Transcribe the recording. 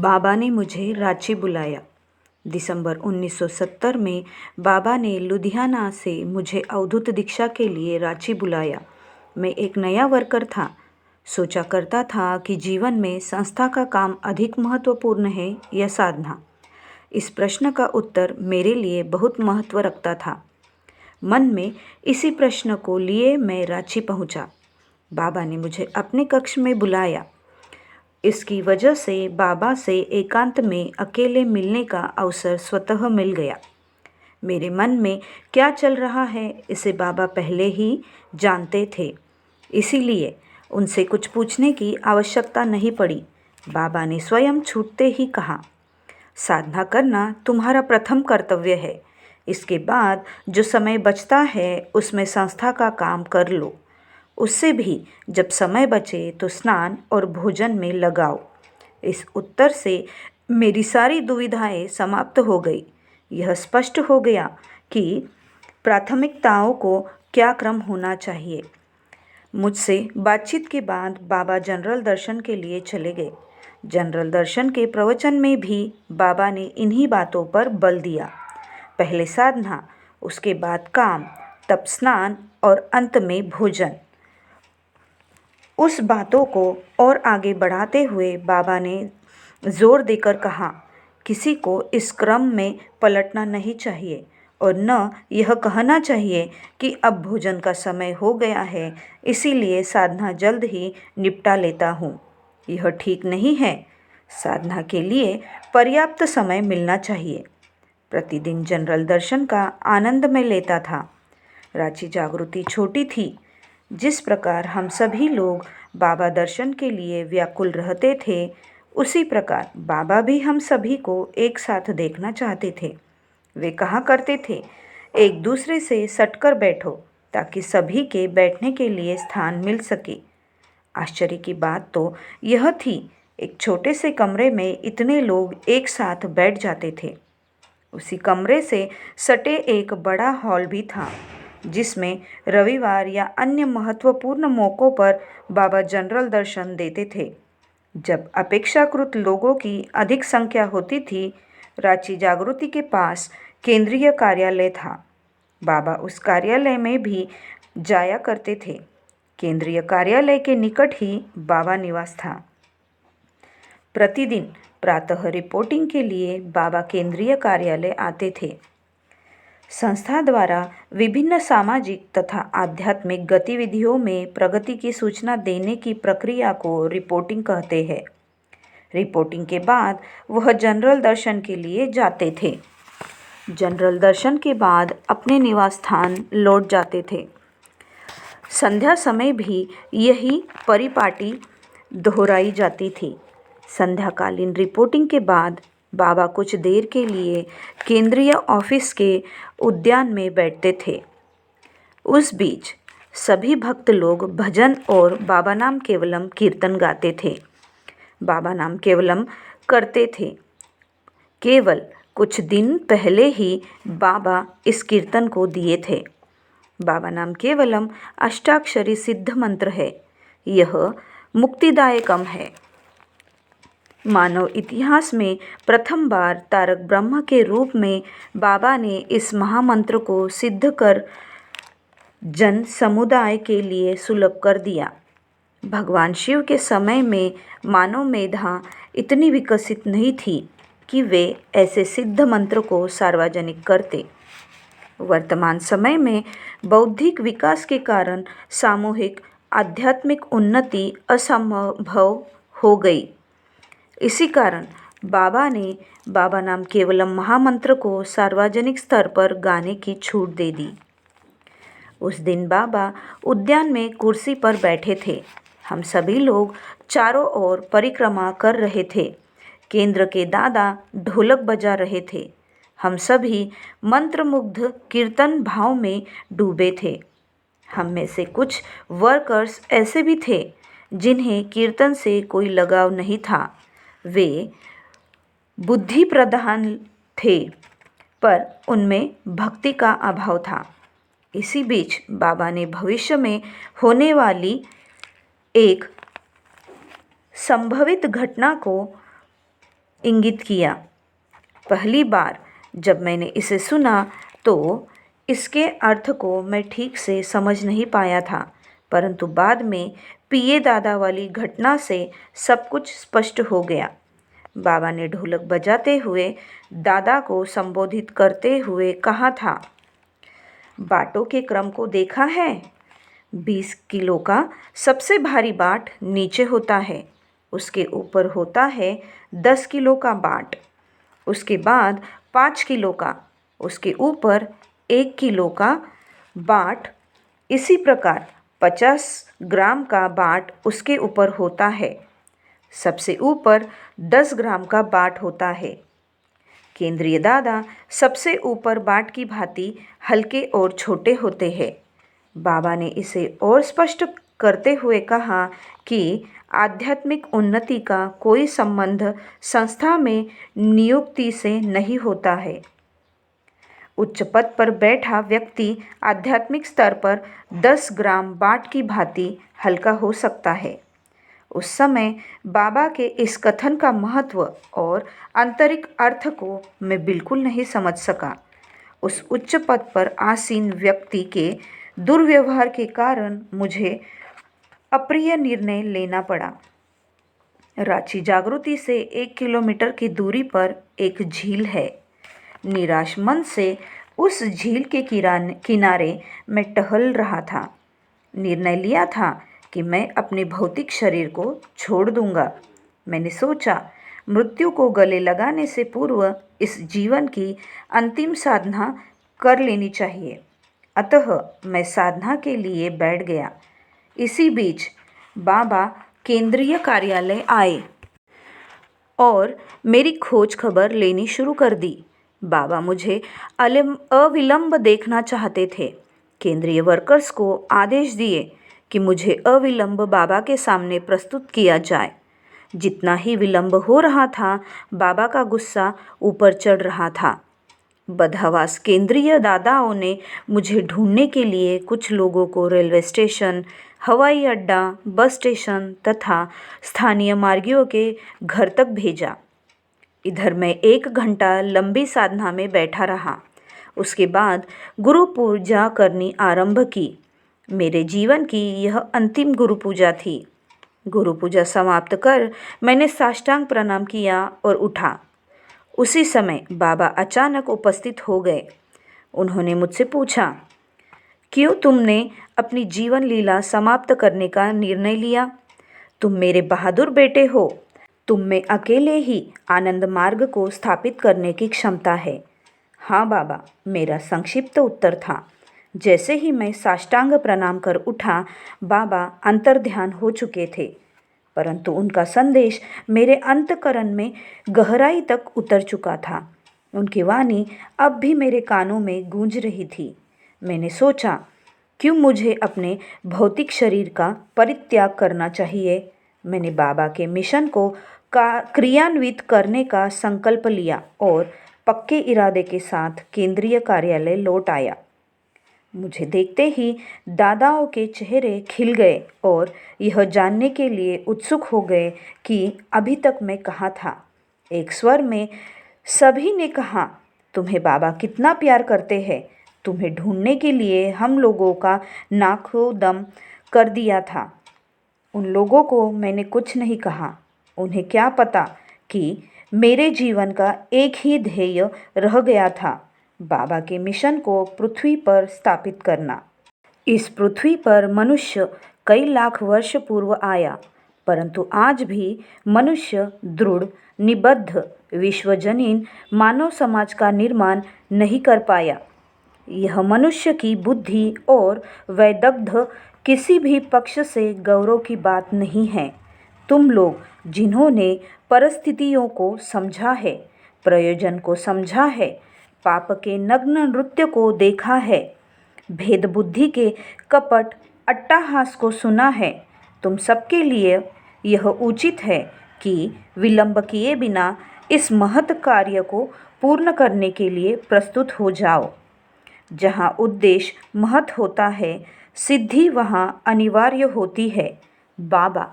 बाबा ने मुझे रांची बुलाया। दिसंबर 1970 में बाबा ने लुधियाना से मुझे अवधूत दीक्षा के लिए रांची बुलाया। मैं एक नया वर्कर था। सोचा करता था कि जीवन में संस्था का काम अधिक महत्वपूर्ण है या साधना। इस प्रश्न का उत्तर मेरे लिए बहुत महत्व रखता था। मन में इसी प्रश्न को लिए मैं रांची पहुंचा। बाबा ने मुझे अपने कक्ष में बुलाया। इसकी वजह से बाबा से एकांत में अकेले मिलने का अवसर स्वतः मिल गया। मेरे मन में क्या चल रहा है इसे बाबा पहले ही जानते थे, इसीलिए उनसे कुछ पूछने की आवश्यकता नहीं पड़ी। बाबा ने स्वयं छूटते ही कहा, साधना करना तुम्हारा प्रथम कर्तव्य है। इसके बाद जो समय बचता है उसमें संस्था का काम कर लो। उससे भी जब समय बचे तो स्नान और भोजन में लगाओ। इस उत्तर से मेरी सारी दुविधाएं समाप्त हो गई। यह स्पष्ट हो गया कि प्राथमिकताओं को क्या क्रम होना चाहिए। मुझसे बातचीत के बाद बाबा जनरल दर्शन के लिए चले गए। जनरल दर्शन के प्रवचन में भी बाबा ने इन्हीं बातों पर बल दिया। पहले साधना, उसके बाद काम, तब स्नान और अंत में भोजन। उस बातों को और आगे बढ़ाते हुए बाबा ने जोर देकर कहा, किसी को इस क्रम में पलटना नहीं चाहिए और न यह कहना चाहिए कि अब भोजन का समय हो गया है, इसीलिए साधना जल्द ही निपटा लेता हूँ। यह ठीक नहीं है। साधना के लिए पर्याप्त समय मिलना चाहिए। प्रतिदिन जनरल दर्शन का आनंद मैं लेता था। रांची जागृति छोटी थी। जिस प्रकार हम सभी लोग बाबा दर्शन के लिए व्याकुल रहते थे, उसी प्रकार बाबा भी हम सभी को एक साथ देखना चाहते थे। वे कहा करते थे, एक दूसरे से सटकर बैठो ताकि सभी के बैठने के लिए स्थान मिल सके। आश्चर्य की बात तो यह थी, एक छोटे से कमरे में इतने लोग एक साथ बैठ जाते थे। उसी कमरे से सटे एक बड़ा हॉल भी था, जिसमें रविवार या अन्य महत्वपूर्ण मौक़ों पर बाबा जनरल दर्शन देते थे। जब अपेक्षाकृत लोगों की अधिक संख्या होती थी, रांची जागृति के पास केंद्रीय कार्यालय था। बाबा उस कार्यालय में भी जाया करते थे। केंद्रीय कार्यालय के निकट ही बाबा निवास था। प्रतिदिन प्रातः रिपोर्टिंग के लिए बाबा केंद्रीय कार्यालय आते थे। संस्था द्वारा विभिन्न सामाजिक तथा आध्यात्मिक गतिविधियों में प्रगति की सूचना देने की प्रक्रिया को रिपोर्टिंग कहते हैं। रिपोर्टिंग के बाद वह जनरल दर्शन के लिए जाते थे। जनरल दर्शन के बाद अपने निवास स्थान लौट जाते थे। संध्या समय भी यही परिपाटी दोहराई जाती थी। संध्याकालीन रिपोर्टिंग के बाद बाबा कुछ देर के लिए केंद्रीय ऑफिस के उद्यान में बैठते थे। उस बीच सभी भक्त लोग भजन और बाबा नाम केवलम कीर्तन गाते थे। बाबा नाम केवलम करते थे। केवल कुछ दिन पहले ही बाबा इस कीर्तन को दिए थे। बाबा नाम केवलम अष्टाक्षरी सिद्ध मंत्र है। यह मुक्तिदायकम है। मानव इतिहास में प्रथम बार तारक ब्रह्म के रूप में बाबा ने इस महामंत्र को सिद्ध कर जन समुदाय के लिए सुलभ कर दिया। भगवान शिव के समय में मानव मेधा इतनी विकसित नहीं थी कि वे ऐसे सिद्ध मंत्र को सार्वजनिक करते। वर्तमान समय में बौद्धिक विकास के कारण सामूहिक आध्यात्मिक उन्नति असंभव हो गई। इसी कारण बाबा ने बाबा नाम केवलम महामंत्र को सार्वजनिक स्तर पर गाने की छूट दे दी। उस दिन बाबा उद्यान में कुर्सी पर बैठे थे। हम सभी लोग चारों ओर परिक्रमा कर रहे थे। केंद्र के दादा ढोलक बजा रहे थे। हम सभी मंत्रमुग्ध कीर्तन भाव में डूबे थे। हम में से कुछ वर्कर्स ऐसे भी थे जिन्हें कीर्तन से कोई लगाव नहीं था। वे बुद्धि प्रधान थे, पर उनमें भक्ति का अभाव था। इसी बीच बाबा ने भविष्य में होने वाली एक संभवित घटना को इंगित किया। पहली बार जब मैंने इसे सुना तो इसके अर्थ को मैं ठीक से समझ नहीं पाया था, परंतु बाद में पिए दादा वाली घटना से सब कुछ स्पष्ट हो गया। बाबा ने ढोलक बजाते हुए दादा को संबोधित करते हुए कहा था, बाटों के क्रम को देखा है? 20 किलो का सबसे भारी बाट नीचे होता है, उसके ऊपर होता है 10 किलो का बाट, उसके बाद 5 किलो का, उसके ऊपर 1 किलो का बाट, इसी प्रकार 50 ग्राम का बाट उसके ऊपर होता है, सबसे ऊपर 10 ग्राम का बाट होता है। केंद्रीय दादा सबसे ऊपर बाट की भांति हल्के और छोटे होते हैं। बाबा ने इसे और स्पष्ट करते हुए कहा कि आध्यात्मिक उन्नति का कोई संबंध संस्था में नियुक्ति से नहीं होता है। उच्च पद पर बैठा व्यक्ति आध्यात्मिक स्तर पर 10 ग्राम बाट की भांति हल्का हो सकता है। उस समय बाबा के इस कथन का महत्व और आंतरिक अर्थ को मैं बिल्कुल नहीं समझ सका। उस उच्च पद पर आसीन व्यक्ति के दुर्व्यवहार के कारण मुझे अप्रिय निर्णय लेना पड़ा। रांची जागृति से 1 किलोमीटर की दूरी पर एक झील है। निराश मन से उस झील के किनारे मैं टहल रहा था। निर्णय लिया था कि मैं अपने भौतिक शरीर को छोड़ दूंगा। मैंने सोचा, मृत्यु को गले लगाने से पूर्व इस जीवन की अंतिम साधना कर लेनी चाहिए। अतः मैं साधना के लिए बैठ गया। इसी बीच बाबा केंद्रीय कार्यालय आए और मेरी खोज खबर लेनी शुरू कर दी। बाबा मुझे अविलंब देखना चाहते थे। केंद्रीय वर्कर्स को आदेश दिए कि मुझे अविलंब बाबा के सामने प्रस्तुत किया जाए। जितना ही विलंब हो रहा था, बाबा का गुस्सा ऊपर चढ़ रहा था। बदहवास केंद्रीय दादाओं ने मुझे ढूंढने के लिए कुछ लोगों को रेलवे स्टेशन, हवाई अड्डा, बस स्टेशन तथा स्थानीय मार्गियों के घर तक भेजा। इधर मैं 1 घंटा लंबी साधना में बैठा रहा। उसके बाद गुरु पूजा करनी आरंभ की। मेरे जीवन की यह अंतिम गुरु पूजा थी। गुरु पूजा समाप्त कर मैंने साष्टांग प्रणाम किया और उठा। उसी समय बाबा अचानक उपस्थित हो गए। उन्होंने मुझसे पूछा, क्यों तुमने अपनी जीवन लीला समाप्त करने का निर्णय लिया? तुम मेरे बहादुर बेटे हो। तुम में अकेले ही आनंद मार्ग को स्थापित करने की क्षमता है। हाँ बाबा, मेरा संक्षिप्त उत्तर था। जैसे ही मैं साष्टांग प्रणाम कर उठा, बाबा अंतर्ध्यान हो चुके थे, परंतु उनका संदेश मेरे अंतःकरण में गहराई तक उतर चुका था। उनकी वाणी अब भी मेरे कानों में गूंज रही थी। मैंने सोचा, क्यों मुझे अपने भौतिक शरीर का परित्याग करना चाहिए? मैंने बाबा के मिशन को क्रियान्वित करने का संकल्प लिया और पक्के इरादे के साथ केंद्रीय कार्यालय लौट आया। मुझे देखते ही दादाओं के चेहरे खिल गए और यह जानने के लिए उत्सुक हो गए कि अभी तक मैं कहाँ था। एक स्वर में सभी ने कहा, तुम्हें बाबा कितना प्यार करते हैं। तुम्हें ढूंढने के लिए हम लोगों का नाको दम कर दिया था। उन लोगों को मैंने कुछ नहीं कहा। उन्हें क्या पता कि मेरे जीवन का एक ही ध्येय रह गया था, बाबा के मिशन को पृथ्वी पर स्थापित करना। इस पृथ्वी पर मनुष्य कई लाख वर्ष पूर्व आया, परंतु आज भी मनुष्य दृढ़ निबद्ध विश्वजनीन मानव समाज का निर्माण नहीं कर पाया। यह मनुष्य की बुद्धि और वैदग्ध्य किसी भी पक्ष से गौरव की बात नहीं है। तुम लोग जिन्होंने परिस्थितियों को समझा है, प्रयोजन को समझा है, पाप के नग्न नृत्य को देखा है, भेद बुद्धि के कपट अट्टहास को सुना है, तुम सबके लिए यह उचित है कि विलंब किए बिना इस महत् कार्य को पूर्ण करने के लिए प्रस्तुत हो जाओ। जहाँ उद्देश्य महत् होता है, सिद्धि वहाँ अनिवार्य होती है। बाबा।